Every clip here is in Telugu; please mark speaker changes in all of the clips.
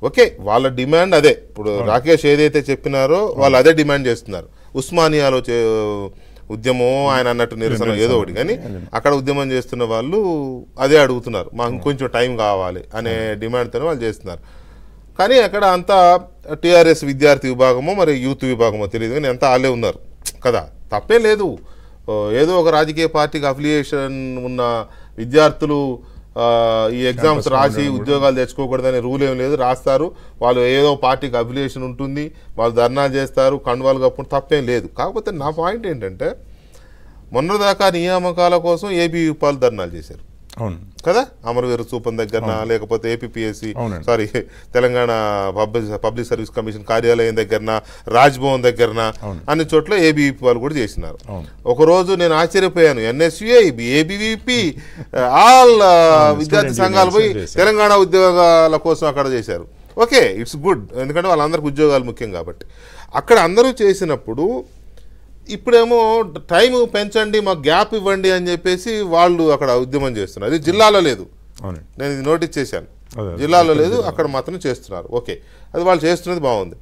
Speaker 1: ఓకే, వాళ్ళ డిమాండ్ అదే. ఇప్పుడు రాకేష్ ఏదైతే చెప్పినారో వాళ్ళు అదే డిమాండ్ చేస్తున్నారు. ఉస్మానియాలో ఉద్యమం ఆయన అన్నట్టు నిరసన ఏదో ఒకటి, కానీ అక్కడ ఉద్యమం చేస్తున్న వాళ్ళు అదే అడుగుతున్నారు, మాకు ఇంకొంచెం టైం కావాలి అనే డిమాండ్తోనే వాళ్ళు చేస్తున్నారు. కానీ అక్కడ అంతా టీఆర్ఎస్ విద్యార్థి విభాగమో మరి యూత్ విభాగమో తెలియదు, కానీ అంతా వాళ్ళే ఉన్నారు కదా. తప్పే లేదు, ఏదో ఒక రాజకీయ పార్టీకి అఫిలియేషన్ ఉన్న విద్యార్థులు ఈ ఎగ్జామ్స్ రాసి ఉద్యోగాలు తెచ్చుకోకూడదనే రూల్ ఏం లేదు. రాస్తారు, వాళ్ళు ఏదో పార్టీకి అఫిలియేషన్ ఉంటుంది, వాళ్ళు ధర్నాలు చేస్తారు, కండువాలు కప్పుడు తప్పేం లేదు. కాకపోతే నా పాయింట్ ఏంటంటే మొన్నదాకా నియామకాల కోసం ఏపీ యూపాలు ధర్నాలు చేశారు కదా, అమరవీర స్థూపం దగ్గరన, లేకపోతే APPSC sorry Telangana public service commission కార్యాలయం దగ్గరన, రాజ్భవన్ దగ్గరన, అన్ని చోట్ల ఏబీవీపీ వాళ్ళు కూడా చేసినారు. ఒకరోజు నేను ఆశ్చర్యపోయాను, ఎన్ఎస్యుఏ, ఏబీవీపీ ఆల్ విద్యార్థి సంఘాలు పోయి తెలంగాణ ఉద్యోగాల కోసం అక్కడ చేశారు. ఓకే, ఇట్స్ గుడ్, ఎందుకంటే వాళ్ళందరికీ ఉద్యోగాలు ముఖ్యం కాబట్టి. అక్కడ అందరూ చేసినప్పుడు ఇప్పుడేమో టైం పెంచండి, మాకు గ్యాప్ ఇవ్వండి అని చెప్పేసి వాళ్ళు అక్కడ ఉద్యమం చేస్తున్నారు. ఇది జిల్లాలో లేదు, నేను ఇది నోటీస్ చేశాను, జిల్లాలో లేదు, అక్కడ మాత్రం చేస్తున్నారు. ఓకే, అది వాళ్ళు చేస్తున్నది బాగుంది.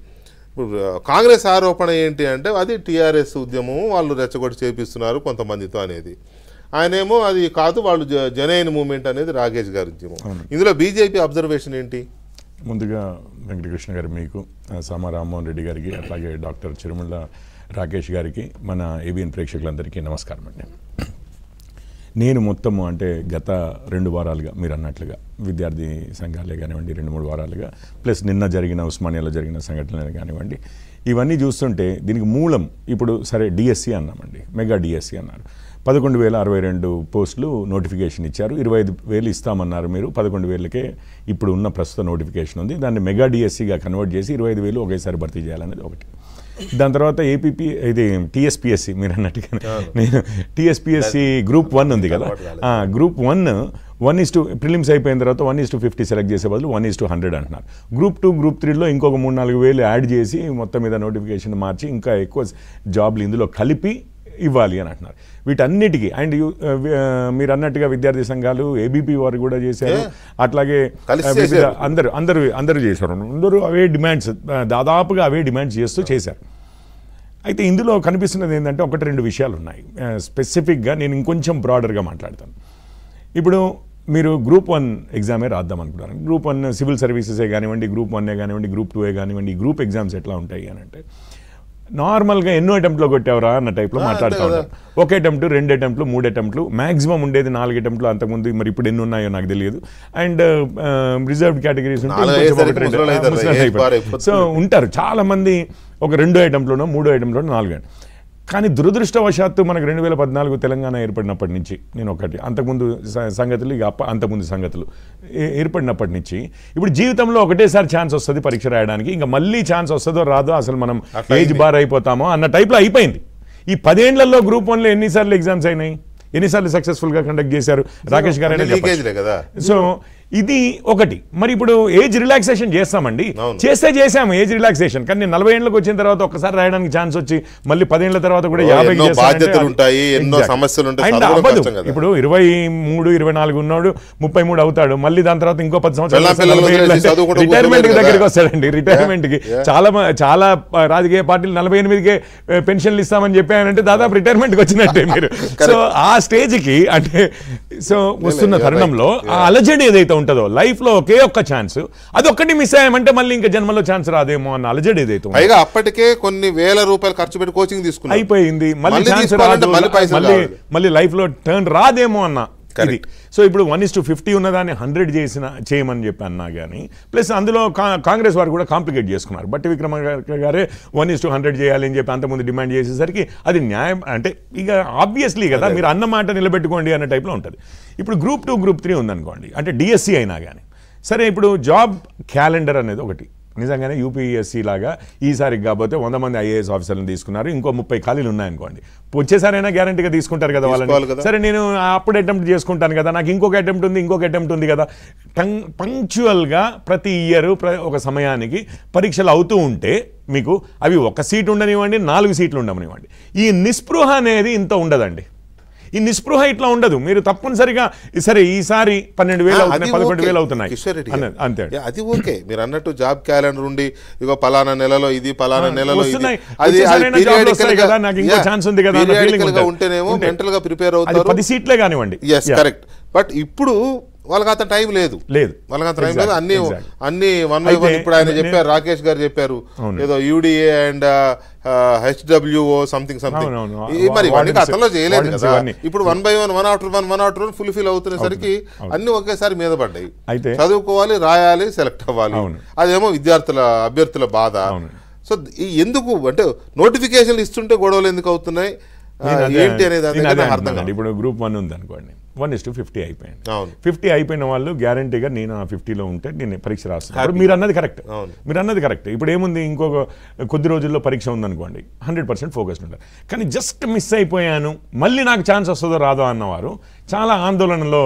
Speaker 1: ఇప్పుడు కాంగ్రెస్ ఆరోపణ ఏంటి అంటే అది టీఆర్ఎస్ ఉద్యమం వాళ్ళు రెచ్చగొట్టి చేపిస్తున్నారు కొంతమందితో అనేది. ఆయనేమో అది కాదు, వాళ్ళు జనైన్ మూవ్మెంట్ అనేది రాకేష్ గారి ఉద్యమం. ఇందులో బీజేపీ అబ్జర్వేషన్ ఏంటి?
Speaker 2: ముందుగా వెంకటకృష్ణ గారు, మీకు సామా రామ్మోహన్ రెడ్డి గారికి, అట్లాగే డాక్టర్ చిరుమల రాకేష్ గారికి, మన ఏబిఎన్ ప్రేక్షకులందరికీ నమస్కారం అండి. నేను మొత్తము అంటే గత 2 వారాలుగా మీరు అన్నట్లుగా విద్యార్థి సంఘాలే కానివ్వండి, 2-3 వారాలుగా, ప్లస్ నిన్న జరిగిన ఉస్మానియాలో జరిగిన సంఘటనలు కానివ్వండి, ఇవన్నీ చూస్తుంటే దీనికి మూలం ఇప్పుడు సరే డిఎస్సి అన్నామండి, మెగా డిఎస్సి అన్నారు. 11,062 పోస్టులు నోటిఫికేషన్ ఇచ్చారు. 25,000 ఇస్తామన్నారు మీరు, 11,000కే ఇప్పుడు ఉన్న ప్రస్తుత నోటిఫికేషన్ ఉంది. దాన్ని మెగా డిఎస్సిగా కన్వర్ట్ చేసి 25,000 ఒకేసారి భర్తీ చేయాలనేది ఒకటి. దాని తర్వాత ఏపీపీ ఇది టీఎస్పీఎస్సి మీరు అన్నట్టుగా, నేను టీఎస్పీఎస్సి గ్రూప్ 1 ఉంది కదా, గ్రూప్ 1 ప్రిలిమ్స్ అయిపోయిన తర్వాత 1:50 సెలెక్ట్ చేసే బదులు 1:100 అంటున్నారు. గ్రూప్ 2, గ్రూప్ 3లో ఇంకొక 3-4 వేలు యాడ్ చేసి మొత్తం మీద నోటిఫికేషన్ మార్చి ఇంకా ఎక్కువ జాబ్లు ఇందులో కలిపి ఇవ్వాలి అని అంటున్నారు. వీటన్నిటికీ అండ్ మీరు అన్నట్టుగా విద్యార్థి సంఘాలు, ఏబీపీ వారు కూడా చేశారు, అట్లాగే అందరూ చేశారు. అందరూ అవే డిమాండ్స్, దాదాపుగా అవే డిమాండ్స్ చేస్తూ చేశారు. అయితే ఇందులో కనిపిస్తున్నది ఏంటంటే 1-2 విషయాలు ఉన్నాయి. స్పెసిఫిక్గా నేను ఇంకొంచెం బ్రాడర్గా మాట్లాడతాను. ఇప్పుడు మీరు గ్రూప్ 1 ఎగ్జామే రాద్దాం అనుకుంటారు. గ్రూప్ 1 సివిల్ సర్వీసెసే కానివ్వండి, గ్రూప్ 1 కానివ్వండి, గ్రూప్ 2 కానివ్వండి, గ్రూప్ ఎగ్జామ్స్ ఎట్లా ఉంటాయి అని అంటే నార్మల్గా ఎన్నో అటెంప్ట్లో కొట్టావరా అన్న టైప్లో మాట్లాడుతూ ఉంటారు. 1 అటెంప్ట్, 2 అటెంప్ట్లు, 3 అటెంప్ట్లు, మ్యాక్సిమం ఉండేది 4 అటెంప్ట్లు అంతకుముందు. మరి ఇప్పుడు ఎన్ని ఉన్నాయో నాకు తెలియదు. అండ్ రిజర్వ్డ్ కేటగిరీస్ సో ఉంటారు చాలామంది, ఒక 2 అటెంప్ట్లోనో 3 అటెంప్ట్లోనో 4. కానీ దురదృష్టవశాత్తు మనకు 2014 తెలంగాణ ఏర్పడినప్పటి నుంచి, నేను ఒకటి అంతకుముందు సంగతులు, ఇక అంతకుముందు సంగతులు ఏర్పడినప్పటి నుంచి ఇప్పుడు జీవితంలో ఒకటేసారి ఛాన్స్ వస్తుంది పరీక్ష రాయడానికి, ఇంకా మళ్ళీ ఛాన్స్ వస్తుందో రాదో, అసలు మనం ఏజ్ బార్ అయిపోతామో అన్న టైప్లో అయిపోయింది. ఈ 10 ఏళ్లలో గ్రూప్ 1లో ఎన్నిసార్లు ఎగ్జామ్స్ అయినాయి, ఎన్నిసార్లు సక్సెస్ఫుల్గా కండక్ట్ చేశారు రాకేష్ గారు. సో ఇది ఒకటి. మరి ఇప్పుడు ఏజ్ రిలాక్సేషన్ చేస్తామండి, చేసాము ఏజ్ రిలాక్సేషన్, కానీ నేను 40 ఏళ్ళకి వచ్చిన తర్వాత ఒక్కసారి రాయడానికి ఛాన్స్ వచ్చి మళ్ళీ 10 ఏళ్ల తర్వాత కూడా 50 ఇప్పుడు 23, 24 ఉన్నాడు 33 అవుతాడు, మళ్ళీ దాని తర్వాత ఇంకో 10 సంవత్సరాలు రిటైర్మెంట్ దగ్గరికి వస్తాడండి. రిటైర్మెంట్ కి చాలా రాజకీయ పార్టీలు 48కే పెన్షన్లు ఇస్తామని చెప్పానంటే దాదాపు రిటైర్మెంట్కి వచ్చినట్టే మీరు. సో ఆ స్టేజ్కి అంటే సో వస్తున్న తరుణంలో ఆ అలజడి ఏదైతే ఉంటుందో లైఫ్ లో ఒకే ఒక్క ఛాన్స్, అది ఒక్కటి మిస్ అయ్యామంటే మళ్ళీ ఇంకా జన్మలో ఛాన్స్ రాదేమో అన్న అలజడి ఏదైతే
Speaker 1: పైగా అప్పటికే కొన్ని వేల రూపాయలు ఖర్చు పెట్టి కోచింగ్ తీసుకుని
Speaker 2: అయిపోయింది, మళ్ళీ ఛాన్స్ రాదు, మళ్ళీ లైఫ్ లో టర్న్ రాదేమో అన్న ఇది. సో ఇప్పుడు 1:50 ఉన్నదాన్ని 100 చేయమని చెప్పి అన్నా కానీ, ప్లస్ అందులో కాంగ్రెస్ వారు కూడా కాంప్లికేట్ చేసుకున్నారు. బట్టి విక్రమార్క గారే 1:100 చేయాలి అని చెప్పి అంతకుముందు డిమాండ్ చేసేసరికి అది న్యాయం అంటే ఇక ఆబ్వియస్లీ కదా, మీరు అన్న మాట నిలబెట్టుకోండి అన్న టైప్లో ఉంటుంది. ఇప్పుడు గ్రూప్ 2, గ్రూప్ 3 ఉందనుకోండి, అంటే డిఎస్సి అయినా కానీ సరే, ఇప్పుడు జాబ్ క్యాలెండర్ అనేది ఒకటి నిజంగానే యూపీఎస్సీ లాగా ఈసారికి కాకపోతే 100 మంది ఐఏఎస్ ఆఫీసర్లను తీసుకున్నారు, ఇంకో 30 ఖాళీలు ఉన్నాయనుకోండి, వచ్చేసారైనా గ్యారంటీగా తీసుకుంటారు కదా వాళ్ళని. సరే నేను అప్పుడు అటెంప్ట్ చేసుకుంటాను కదా, నాకు ఇంకొక అటెంప్ట్ ఉంది కదా. పంక్చువల్గా ప్రతి ఇయర్ ఒక సమయానికి పరీక్షలు అవుతూ ఉంటే మీకు అవి 1 సీట్ ఉండనివ్వండి, 4 సీట్లు ఉండనివ్వండి, ఈ నిస్పృహ అనేది ఇంత ఉండదండి. ఈ నిస్పృహ ఇట్లా ఉండదు. మీరు తప్పనిసరిగా సరే ఈసారి 12,000 అవుతున్నాయి, 11,000 అవుతున్నాయి అంతే.
Speaker 1: అది ఓకే, మీరు అన్నట్టు జాబ్ క్యాలెండర్ ఉండి ఇగో పలానా నెలలో ఇది పలానా నెలలో
Speaker 2: వస్తున్నాయి, నాకు ఇంకో ఛాన్స్ ఉంది కదా
Speaker 1: ఉంటేనేమో మెంటల్ గా ప్రిపేర్ అవుతారు.
Speaker 2: 10 సీట్లే కానివ్వండి.
Speaker 1: కరెక్ట్. బట్ ఇప్పుడు వాళ్ళకి అంత టైం లేదు, వాళ్ళకి అంత టైం లేదు. అన్ని 1 by 1 ఇప్పుడు ఆయన చెప్పారు, రాకేష్ గారు చెప్పారు ఏదో యూడిఏ అండ్ HWO సంథింగ్ మరి వాటికి అతలో చేయలేదు కదా. ఇప్పుడు 1 by 1 1 after 1 ఫుల్ఫిల్ అవుతున్నసరికి అన్ని ఒకేసారి మీద పడ్డాయి. చదువుకోవాలి, రాయాలి, సెలెక్ట్ అవ్వాలి. అదేమో అభ్యర్థుల బాధ. సో ఎందుకు అంటే నోటిఫికేషన్లు ఇస్తుంటే గొడవలు ఎందుకు అవుతున్నాయి ఏంటి అనేది అర్థం కాదు.
Speaker 2: ఇప్పుడు గ్రూప్ 1 ఉంది అనుకోండి, 1:50 అయిపోయింది. 50 అయిపోయిన వాళ్ళు గ్యారంటీగా నేను ఆ 50లో ఉంటే నేను పరీక్ష రాస్తాను. మీరు అన్నది కరెక్ట్. ఇప్పుడు ఏముంది, ఇంకొక కొద్ది రోజుల్లో పరీక్ష ఉందనుకోండి, 100% ఫోకస్డ్ ఉంటారు. కానీ జస్ట్ మిస్ అయిపోయాను, మళ్ళీ నాకు ఛాన్స్ వస్తుందో రాదో అన్నవారు చాలా ఆందోళనలో